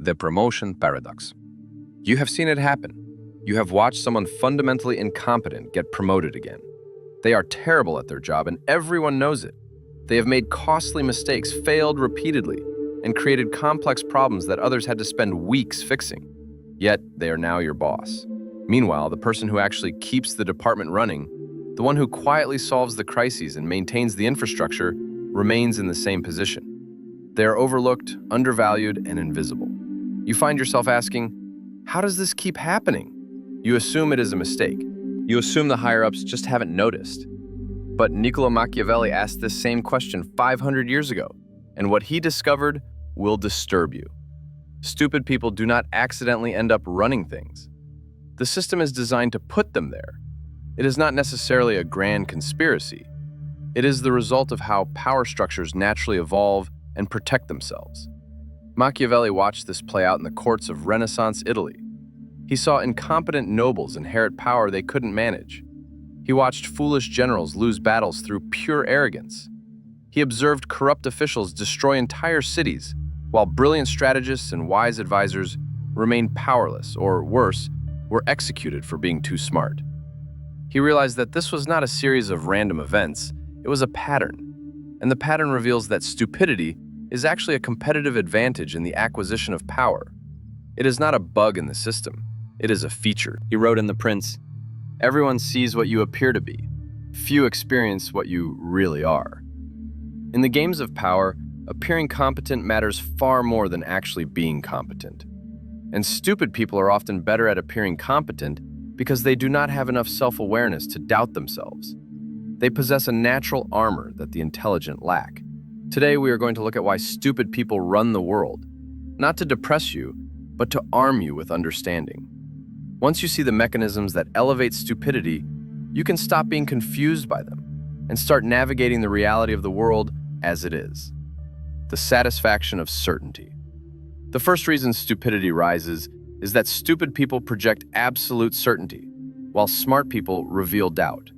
The promotion paradox. You have seen it happen. You have watched someone fundamentally incompetent get promoted again. They are terrible at their job and everyone knows it. They have made costly mistakes, failed repeatedly, and created complex problems that others had to spend weeks fixing. Yet, they are now your boss. Meanwhile, the person who actually keeps the department running, the one who quietly solves the crises and maintains the infrastructure, remains in the same position. They are overlooked, undervalued, and invisible. You find yourself asking, how does this keep happening? You assume it is a mistake. You assume the higher-ups just haven't noticed. But Niccolo Machiavelli asked this same question 500 years ago, and what he discovered will disturb you. Stupid people do not accidentally end up running things. The system is designed to put them there. It is not necessarily a grand conspiracy. It is the result of how power structures naturally evolve and protect themselves. Machiavelli watched this play out in the courts of Renaissance Italy. He saw incompetent nobles inherit power they couldn't manage. He watched foolish generals lose battles through pure arrogance. He observed corrupt officials destroy entire cities, while brilliant strategists and wise advisors remained powerless, or worse, were executed for being too smart. He realized that this was not a series of random events, it was a pattern. And the pattern reveals that stupidity is actually a competitive advantage in the acquisition of power. It is not a bug in the system, it is a feature. He wrote in The Prince, "Everyone sees what you appear to be. Few experience what you really are." In the games of power, appearing competent matters far more than actually being competent. And stupid people are often better at appearing competent because they do not have enough self-awareness to doubt themselves. They possess a natural armor that the intelligent lack. Today, we are going to look at why stupid people run the world, not to depress you, but to arm you with understanding. Once you see the mechanisms that elevate stupidity, you can stop being confused by them and start navigating the reality of the world as it is. The satisfaction of certainty. The first reason stupidity rises is that stupid people project absolute certainty, while smart people reveal doubt.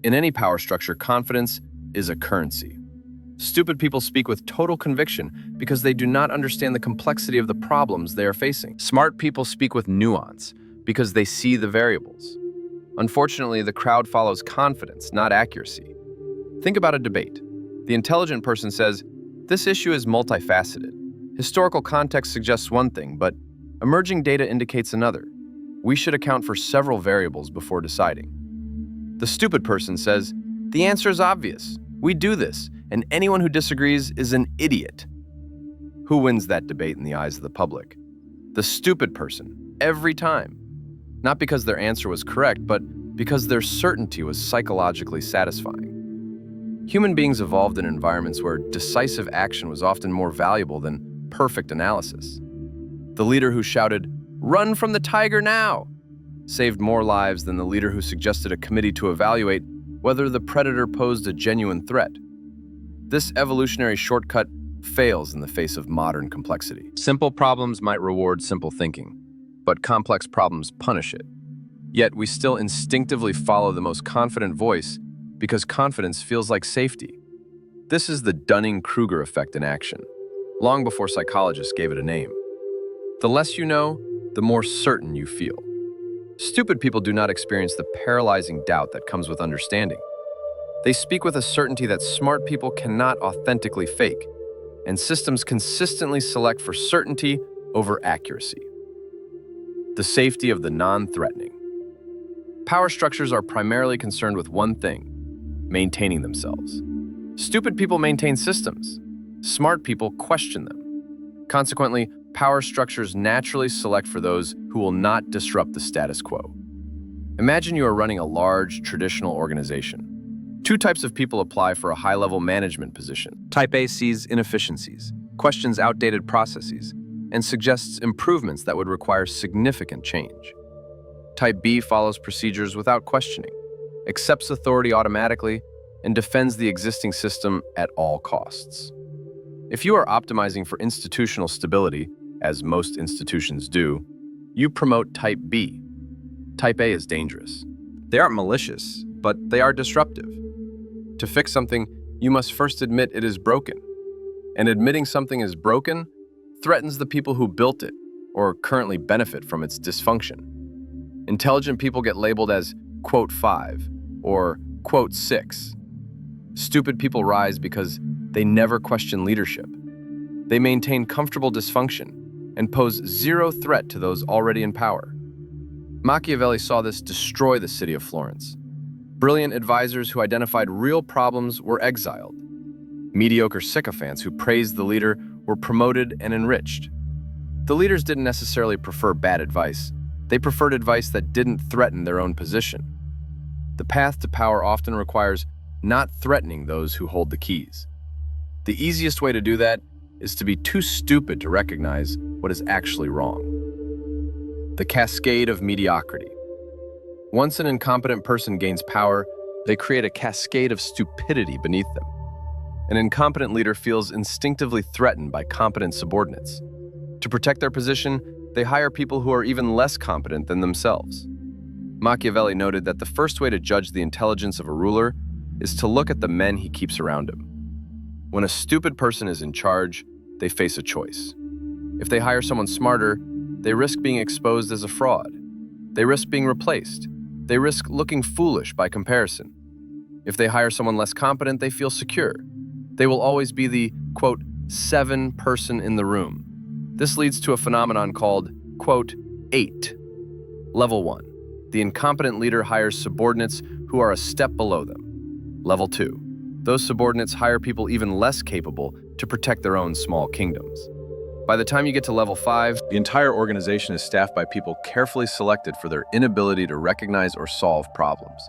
In any power structure, confidence is a currency. Stupid people speak with total conviction because they do not understand the complexity of the problems they are facing. Smart people speak with nuance because they see the variables. Unfortunately, the crowd follows confidence, not accuracy. Think about a debate. The intelligent person says, "This issue is multifaceted. Historical context suggests one thing, but emerging data indicates another. We should account for several variables before deciding." The stupid person says, "The answer is obvious. We do this, and anyone who disagrees is an idiot." Who wins that debate in the eyes of the public? The stupid person, every time. Not because their answer was correct, but because their certainty was psychologically satisfying. Human beings evolved in environments where decisive action was often more valuable than perfect analysis. The leader who shouted, "Run from the tiger now!" saved more lives than the leader who suggested a committee to evaluate whether the predator posed a genuine threat. This evolutionary shortcut fails in the face of modern complexity. Simple problems might reward simple thinking, but complex problems punish it. Yet we still instinctively follow the most confident voice because confidence feels like safety. This is the Dunning-Kruger effect in action, long before psychologists gave it a name. The less you know, the more certain you feel. Stupid people do not experience the paralyzing doubt that comes with understanding. They speak with a certainty that smart people cannot authentically fake, and systems consistently select for certainty over accuracy. The safety of the non-threatening. Power structures are primarily concerned with one thing: maintaining themselves. Stupid people maintain systems. Smart people question them. Consequently, power structures naturally select for those who will not disrupt the status quo. Imagine you are running a large, traditional organization. Two types of people apply for a high-level management position. Type A sees inefficiencies, questions outdated processes, and suggests improvements that would require significant change. Type B follows procedures without questioning, accepts authority automatically, and defends the existing system at all costs. If you are optimizing for institutional stability, as most institutions do, you promote Type B. Type A is dangerous. They aren't malicious, but they are disruptive. To fix something, you must first admit it is broken. And admitting something is broken threatens the people who built it or currently benefit from its dysfunction. Intelligent people get labeled as quote 5 or quote 6. Stupid people rise because they never question leadership. They maintain comfortable dysfunction and pose zero threat to those already in power. Machiavelli saw this destroy the city of Florence. Brilliant advisors who identified real problems were exiled. Mediocre sycophants who praised the leader were promoted and enriched. The leaders didn't necessarily prefer bad advice. They preferred advice that didn't threaten their own position. The path to power often requires not threatening those who hold the keys. The easiest way to do that is to be too stupid to recognize what is actually wrong. The cascade of mediocrity. Once an incompetent person gains power, they create a cascade of stupidity beneath them. An incompetent leader feels instinctively threatened by competent subordinates. To protect their position, they hire people who are even less competent than themselves. Machiavelli noted that the first way to judge the intelligence of a ruler is to look at the men he keeps around him. When a stupid person is in charge, they face a choice. If they hire someone smarter, they risk being exposed as a fraud. They risk being replaced. They risk looking foolish by comparison. If they hire someone less competent, they feel secure. They will always be the, quote, 7 person in the room. This leads to a phenomenon called, quote, 8. Level 1. The incompetent leader hires subordinates who are a step below them. Level 2. Those subordinates hire people even less capable to protect their own small kingdoms. By the time you get to level 5, the entire organization is staffed by people carefully selected for their inability to recognize or solve problems.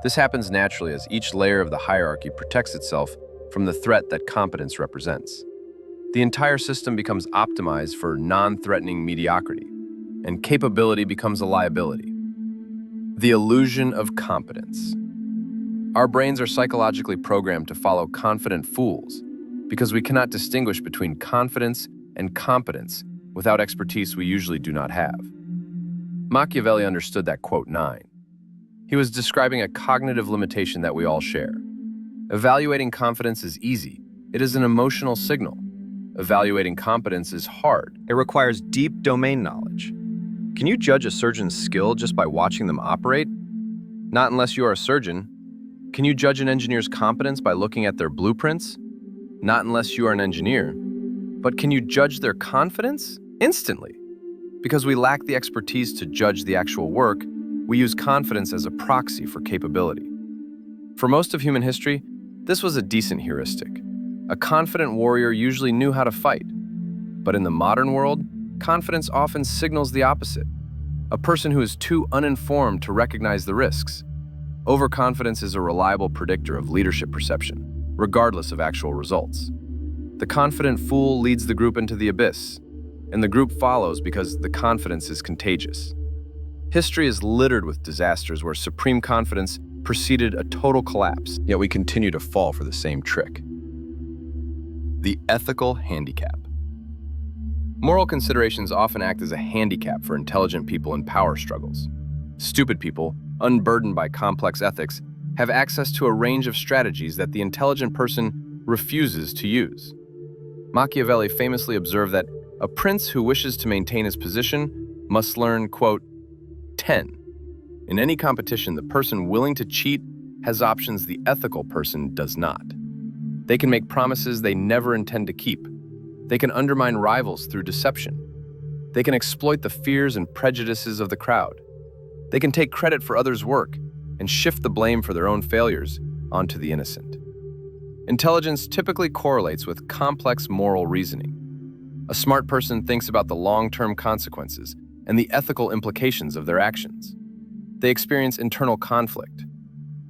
This happens naturally as each layer of the hierarchy protects itself from the threat that competence represents. The entire system becomes optimized for non-threatening mediocrity, and capability becomes a liability. The illusion of competence. Our brains are psychologically programmed to follow confident fools because we cannot distinguish between confidence and competence without expertise we usually do not have. Machiavelli understood that quote 9. He was describing a cognitive limitation that we all share. Evaluating confidence is easy. It is an emotional signal. Evaluating competence is hard. It requires deep domain knowledge. Can you judge a surgeon's skill just by watching them operate? Not unless you are a surgeon. Can you judge an engineer's competence by looking at their blueprints? Not unless you are an engineer. But can you judge their confidence? Instantly. Because we lack the expertise to judge the actual work, we use confidence as a proxy for capability. For most of human history, this was a decent heuristic. A confident warrior usually knew how to fight. But in the modern world, confidence often signals the opposite. A person who is too uninformed to recognize the risks. Overconfidence is a reliable predictor of leadership perception, regardless of actual results. The confident fool leads the group into the abyss, and the group follows because the confidence is contagious. History is littered with disasters where supreme confidence preceded a total collapse, yet we continue to fall for the same trick. The ethical handicap. Moral considerations often act as a handicap for intelligent people in power struggles. Stupid people, unburdened by complex ethics, have access to a range of strategies that the intelligent person refuses to use. Machiavelli famously observed that a prince who wishes to maintain his position must learn, quote, 10. In any competition, the person willing to cheat has options the ethical person does not. They can make promises they never intend to keep. They can undermine rivals through deception. They can exploit the fears and prejudices of the crowd. They can take credit for others' work and shift the blame for their own failures onto the innocent. Intelligence typically correlates with complex moral reasoning. A smart person thinks about the long-term consequences and the ethical implications of their actions. They experience internal conflict.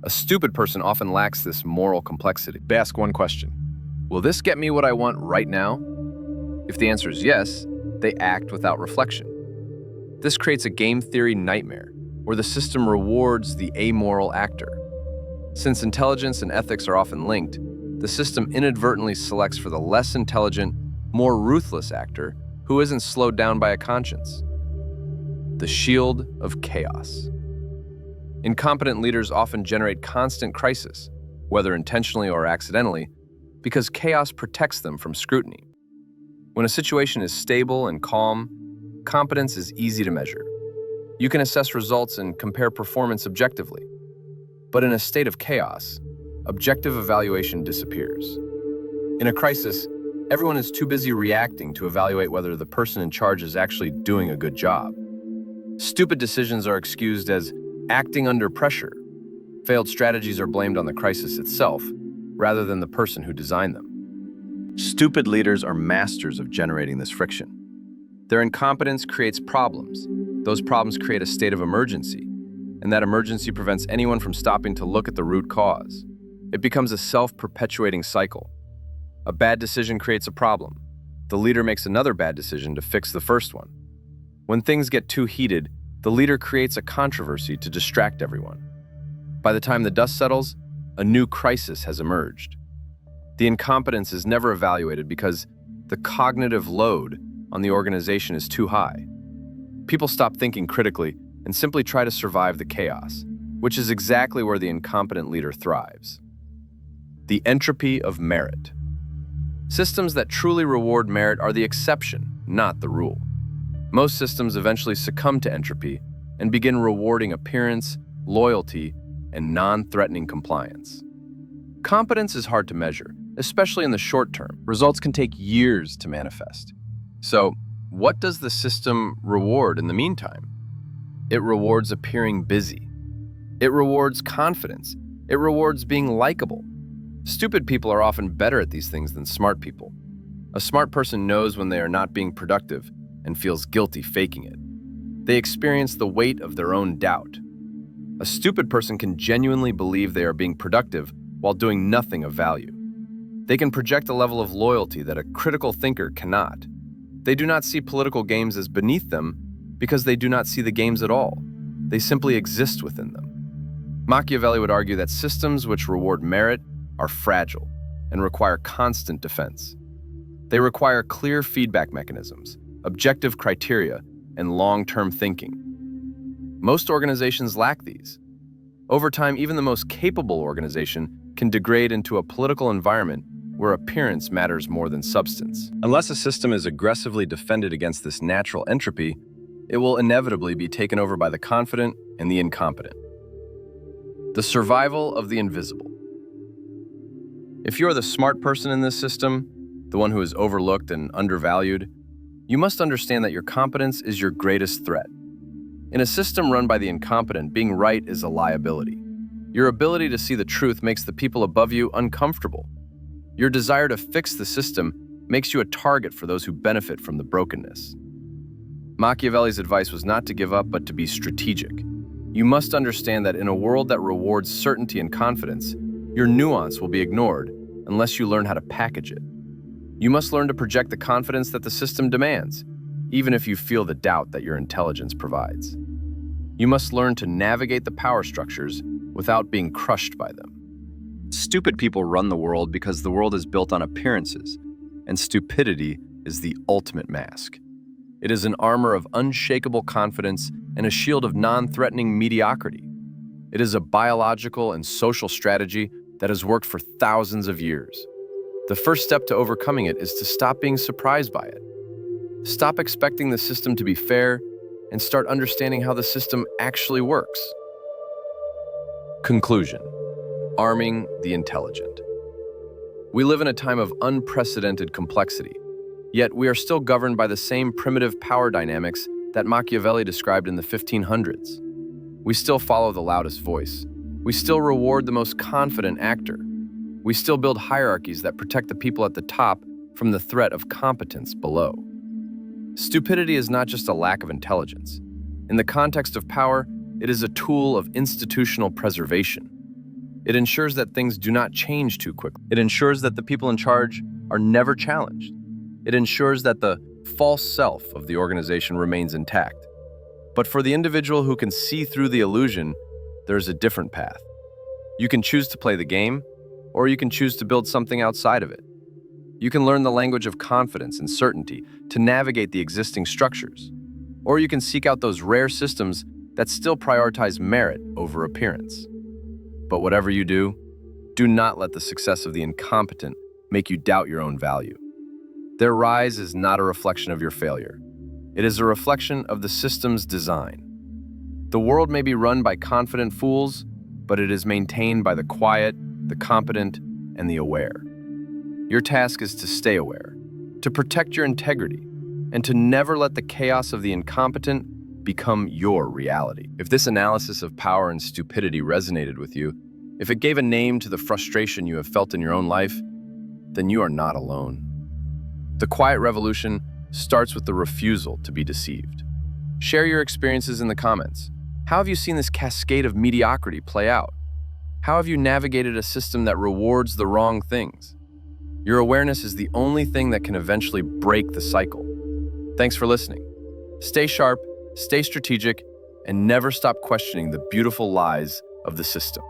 A stupid person often lacks this moral complexity. They ask one question: will this get me what I want right now? If the answer is yes, they act without reflection. This creates a game theory nightmare where the system rewards the amoral actor. Since intelligence and ethics are often linked, the system inadvertently selects for the less intelligent, more ruthless actor who isn't slowed down by a conscience. The shield of chaos. Incompetent leaders often generate constant crisis, whether intentionally or accidentally, because chaos protects them from scrutiny. When a situation is stable and calm, competence is easy to measure. You can assess results and compare performance objectively. But in a state of chaos, objective evaluation disappears. In a crisis, everyone is too busy reacting to evaluate whether the person in charge is actually doing a good job. Stupid decisions are excused as acting under pressure. Failed strategies are blamed on the crisis itself, rather than the person who designed them. Stupid leaders are masters of generating this friction. Their incompetence creates problems. Those problems create a state of emergency, and that emergency prevents anyone from stopping to look at the root cause. It becomes a self-perpetuating cycle. A bad decision creates a problem. The leader makes another bad decision to fix the first one. When things get too heated, the leader creates a controversy to distract everyone. By the time the dust settles, a new crisis has emerged. The incompetence is never evaluated because the cognitive load on the organization is too high. People stop thinking critically and simply try to survive the chaos, which is exactly where the incompetent leader thrives. The entropy of merit. Systems that truly reward merit are the exception, not the rule. Most systems eventually succumb to entropy and begin rewarding appearance, loyalty, and non-threatening compliance. Competence is hard to measure, especially in the short term. Results can take years to manifest. So, what does the system reward in the meantime? It rewards appearing busy. It rewards confidence. It rewards being likable. Stupid people are often better at these things than smart people. A smart person knows when they are not being productive and feels guilty faking it. They experience the weight of their own doubt. A stupid person can genuinely believe they are being productive while doing nothing of value. They can project a level of loyalty that a critical thinker cannot. They do not see political games as beneath them because they do not see the games at all. They simply exist within them. Machiavelli would argue that systems which reward merit are fragile and require constant defense. They require clear feedback mechanisms, objective criteria, and long-term thinking. Most organizations lack these. Over time, even the most capable organization can degrade into a political environment where appearance matters more than substance. Unless a system is aggressively defended against this natural entropy, it will inevitably be taken over by the confident and the incompetent. The survival of the invisible. If you are the smart person in this system, the one who is overlooked and undervalued, you must understand that your competence is your greatest threat. In a system run by the incompetent, being right is a liability. Your ability to see the truth makes the people above you uncomfortable. Your desire to fix the system makes you a target for those who benefit from the brokenness. Machiavelli's advice was not to give up, but to be strategic. You must understand that in a world that rewards certainty and confidence, your nuance will be ignored unless you learn how to package it. You must learn to project the confidence that the system demands, even if you feel the doubt that your intelligence provides. You must learn to navigate the power structures without being crushed by them. Stupid people run the world because the world is built on appearances, and stupidity is the ultimate mask. It is an armor of unshakable confidence and a shield of non-threatening mediocrity. It is a biological and social strategy that has worked for thousands of years. The first step to overcoming it is to stop being surprised by it. Stop expecting the system to be fair and start understanding how the system actually works. Conclusion: arming the intelligent. We live in a time of unprecedented complexity, yet we are still governed by the same primitive power dynamics that Machiavelli described in the 1500s. We still follow the loudest voice. We still reward the most confident actor. We still build hierarchies that protect the people at the top from the threat of competence below. Stupidity is not just a lack of intelligence. In the context of power, it is a tool of institutional preservation. It ensures that things do not change too quickly. It ensures that the people in charge are never challenged. It ensures that the false self of the organization remains intact. But for the individual who can see through the illusion, there is a different path. You can choose to play the game, or you can choose to build something outside of it. You can learn the language of confidence and certainty to navigate the existing structures, or you can seek out those rare systems that still prioritize merit over appearance. But whatever you do not let the success of the incompetent make you doubt your own value. Their rise is not a reflection of your failure. It is a reflection of the system's design. The world may be run by confident fools, but it is maintained by the quiet, the competent, and the aware. Your task is to stay aware, to protect your integrity, and to never let the chaos of the incompetent become your reality. If this analysis of power and stupidity resonated with you, if it gave a name to the frustration you have felt in your own life, then you are not alone. The quiet revolution starts with the refusal to be deceived. Share your experiences in the comments. How have you seen this cascade of mediocrity play out? How have you navigated a system that rewards the wrong things? Your awareness is the only thing that can eventually break the cycle. Thanks for listening. Stay sharp, stay strategic, and never stop questioning the beautiful lies of the system.